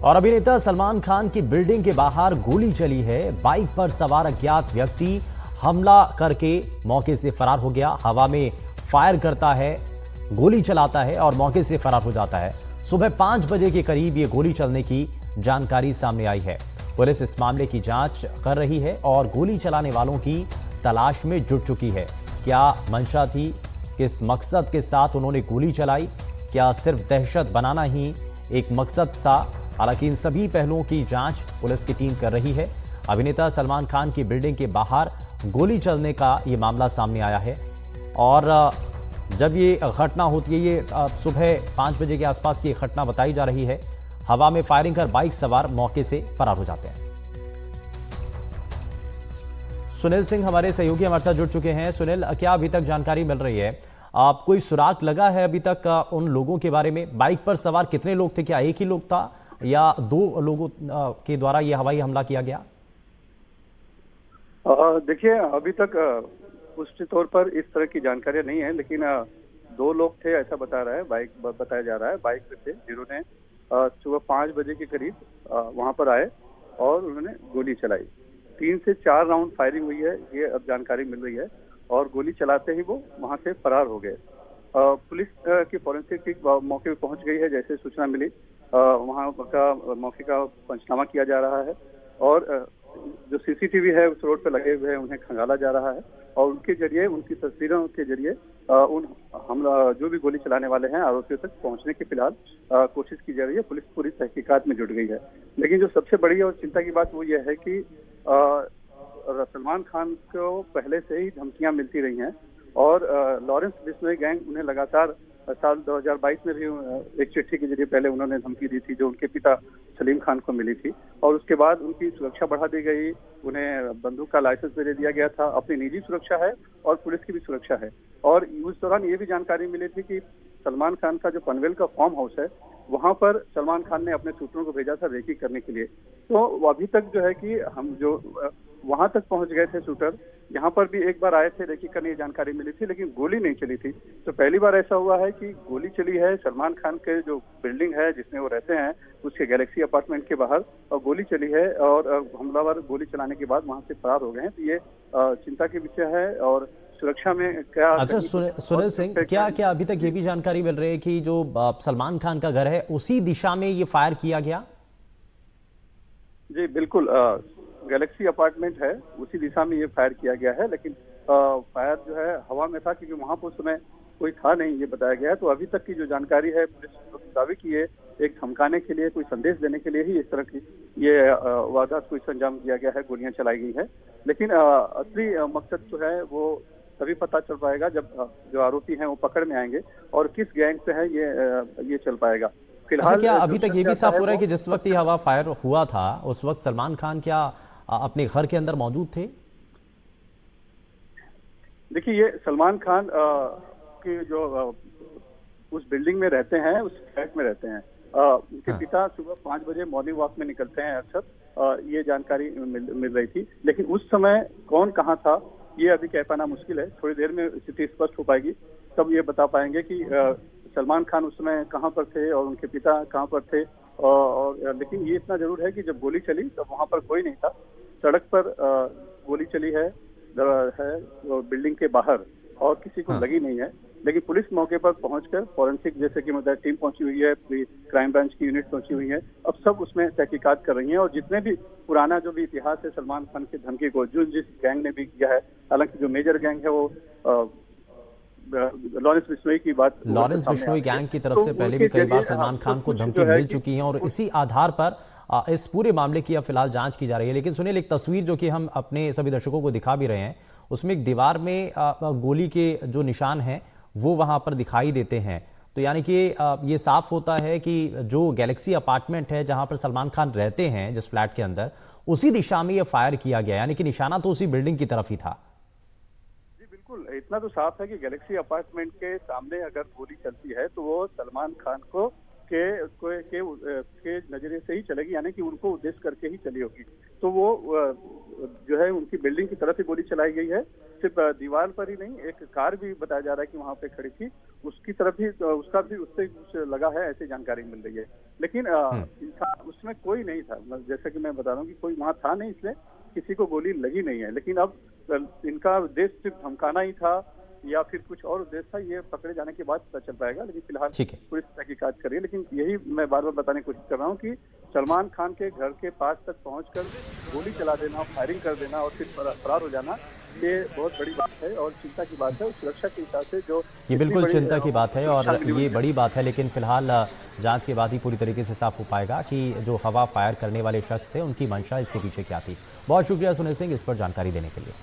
और अभिनेता सलमान खान की बिल्डिंग के बाहर गोली चली है। बाइक पर सवार अज्ञात व्यक्ति हमला करके मौके से फरार हो गया। हवा में फायर करता है, गोली चलाता है और मौके से फरार हो जाता है। सुबह 5 बजे के करीब ये गोली चलने की जानकारी सामने आई है। पुलिस इस मामले की जांच कर रही है और गोली चलाने वालों की तलाश में जुट चुकी है। क्या मंशा थी, किस मकसद के साथ उन्होंने गोली चलाई, क्या सिर्फ दहशत बनाना ही एक मकसद था? हालांकि इन सभी पहलुओं की जांच पुलिस की टीम कर रही है। अभिनेता सलमान खान की बिल्डिंग के बाहर गोली चलने का ये मामला सामने आया है और जब ये घटना होती है, ये सुबह 5 बजे के आसपास की घटना बताई जा रही है। हवा में फायरिंग कर बाइक सवार मौके से फरार हो जाते हैं। सुनील सिंह हमारे सहयोगी हमारे साथ जुड़ चुके हैं। सुनील, क्या अभी तक जानकारी मिल रही है? आप कोई सुराग लगा है अभी तक उन लोगों के बारे में? बाइक पर सवार कितने लोग थे? क्या एक ही लोग था या 2 लोगों के द्वारा यह हवाई हमला किया गया? देखिए, अभी तक पुष्टि तौर पर इस तरह की जानकारियां नहीं है, लेकिन 2 लोग थे ऐसा बताया जा रहा है। बाइक पे थे जिन्होंने सुबह 5 बजे के करीब वहां पर आए और उन्होंने गोली चलाई। 3 से 4 राउंड फायरिंग हुई है, ये अब जानकारी मिल रही है। और गोली चलाते ही वो वहां से फरार हो गए। पुलिस की फोरेंसिक टीम मौके पे पहुंच गई है। जैसे सूचना मिली वहां का मौके का पंचनामा किया जा रहा है और जो सीसीटीवी है उस रोड पे लगे हुए हैं उन्हें खंगाला जा रहा है और उनके जरिए, उनकी तस्वीरों के जरिए उन हमला जो भी गोली चलाने वाले हैं आरोपियों तक पहुंचने की फिलहाल कोशिश की जा रही है। पुलिस पूरी तहकीकात में जुट गई है। लेकिन जो सबसे बड़ी और चिंता की बात वो ये है कि सलमान खान को पहले से ही धमकियां मिलती रही हैं और लॉरेंस बिश्नोई गैंग उन्हें लगातार साल 2022 में भी एक चिट्ठी के जरिए पहले उन्होंने धमकी दी थी जो उनके पिता सलीम खान को मिली थी और उसके बाद उनकी सुरक्षा बढ़ा दी गई। उन्हें बंदूक का लाइसेंस भी दे दिया गया था। अपनी निजी सुरक्षा है और पुलिस की भी सुरक्षा है। और उस दौरान ये भी जानकारी मिली थी कि सलमान खान का जो पनवेल का फार्म हाउस है वहां पर सलमान खान ने अपने सूत्रों को भेजा था रेकी करने के लिए। तो अभी तक जो है कि हम जो वहां तक पहुंच गए थे शूटर, यहाँ पर भी एक बार आए थे रेकी करने की जानकारी मिली थी, लेकिन गोली नहीं चली थी। तो पहली बार ऐसा हुआ है कि गोली चली है सलमान खान के जो बिल्डिंग है जिसमें वो रहते हैं उसके गैलेक्सी अपार्टमेंट के बाहर, और गोली चली है और हमलावर गोली चलाने के बाद वहां से फरार हो गए हैं। तो ये चिंता की विषय है और सुरक्षा में क्या। अच्छा सुनील सिंह, क्या अभी तक ये भी जानकारी मिल रही है कि जो सलमान खान का घर है उसी दिशा में ये फायर किया गया? जी बिल्कुल, गैलेक्सी अपार्टमेंट है उसी दिशा में ये फायर किया गया है। लेकिन फायर जो है हवा में था क्योंकि वहां पर उस समय कोई था नहीं, ये बताया गया है। तो अभी तक की जो जानकारी है पुलिस दावे की है एक धमकाने के लिए, कोई संदेश देने के लिए ही इस तरह की ये वारदात को अंजाम दिया गया है, गोलियां चलाई गई है। लेकिन असली मकसद जो है वो तभी पता चल पाएगा जब जो आरोपी हैं वो पकड़ में आएंगे और किस गैंग से है ये चल पाएगा। फिलहाल क्या अभी तक ये भी साफ हो रहा है कि जिस वक्त ये हवा फायर हुआ था उस वक्त सलमान खान क्या अपने घर के अंदर मौजूद थे? देखिए, ये सलमान खान के जो उस बिल्डिंग में रहते हैं, उस फ्लैट में रहते हैं। उनके पिता सुबह 5 बजे मॉर्निंग वॉक में निकलते हैं अक्सर, ये जानकारी मिल रही थी। लेकिन उस समय कौन कहाँ था ये अभी कह पाना मुश्किल है। थोड़ी देर में स्थिति स्पष्ट हो पाएगी, तब ये बता पाएंगे कि सलमान खान उस समय कहाँ पर थे और उनके पिता कहाँ पर थे। लेकिन ये इतना जरूर है कि जब गोली चली तब वहां पर कोई नहीं था। सड़क पर गोली चली है बिल्डिंग के बाहर और किसी को लगी नहीं है। लेकिन पुलिस मौके पर पहुंचकर फोरेंसिक जैसे कि मतलब टीम पहुंची हुई है, क्राइम ब्रांच की यूनिट पहुंची हुई है, अब सब उसमें तहकीकात कर रही हैं। और जितने भी पुराना जो भी इतिहास है सलमान खान की धमकी को जिस गैंग ने भी किया है, हालांकि जो मेजर गैंग है वो लॉरेंस बिश्नोई की बात, लॉरेंस बिश्नोई गैंग की तरफ से पहले भी कई बार सलमान खान को धमकी मिल चुकी है और इसी आधार पर इस पूरे मामले की अब फिलहाल जांच की जा रही है। लेकिन सुनील, एक तस्वीर जो कि हम अपने सभी दर्शकों को दिखा भी रहे हैं उसमें एक दीवार में गोली के जो निशान हैं वो वहां पर दिखाई देते हैं। तो यानी कि ये साफ होता है कि जो गैलेक्सी अपार्टमेंट है जहां पर सलमान खान रहते हैं जिस फ्लैट के अंदर, उसी दिशा में ये फायर किया गया, यानी कि निशाना तो उसी बिल्डिंग की तरफ ही था। बिल्कुल, इतना तो साफ है कि गैलेक्सी अपार्टमेंट के सामने अगर गोली चलती है तो वो सलमान खान के नजरिए से ही चलेगी, यानी कि उनको उद्देश्य करके ही चली होगी। तो वो जो है उनकी बिल्डिंग की तरफ ही गोली चलाई गई है। सिर्फ दीवार पर ही नहीं, एक कार भी बताया जा रहा है कि वहां पे खड़ी थी, उसकी तरफ ही उसका भी उससे कुछ लगा है, ऐसी जानकारी मिल रही है। लेकिन इंसान उस उसमें कोई नहीं था। जैसे कि मैं बता रहा हूँ कि कोई वहाँ था नहीं, इसलिए किसी को गोली लगी नहीं है। लेकिन अब इनका उद्देश्य सिर्फ धमकाना ही था या फिर कुछ और उद्देश्य था, ये पकड़े जाने के बाद पता चल पाएगा। लेकिन फिलहाल ठीक है। पुलिस तहकीकात कर रही है। लेकिन यही मैं बार बार बताने की कोशिश कर रहा हूँ कि सलमान खान के घर के पास तक पहुंचकर गोली चला देना, फायरिंग कर देना और फिर फरार हो जाना, ये बहुत बड़ी बात है और चिंता की बात है। सुरक्षा के हिसाब से जो ये बिल्कुल चिंता की बात है और सुरक्षा मिली हुई ये बड़ी बात है, लेकिन फिलहाल जांच के बाद ही पूरी तरीके से साफ हो पाएगा कि जो हवा फायर करने वाले शख्स थे उनकी मंशा इसके पीछे क्या थी। बहुत शुक्रिया सुनील सिंह इस पर जानकारी देने के लिए।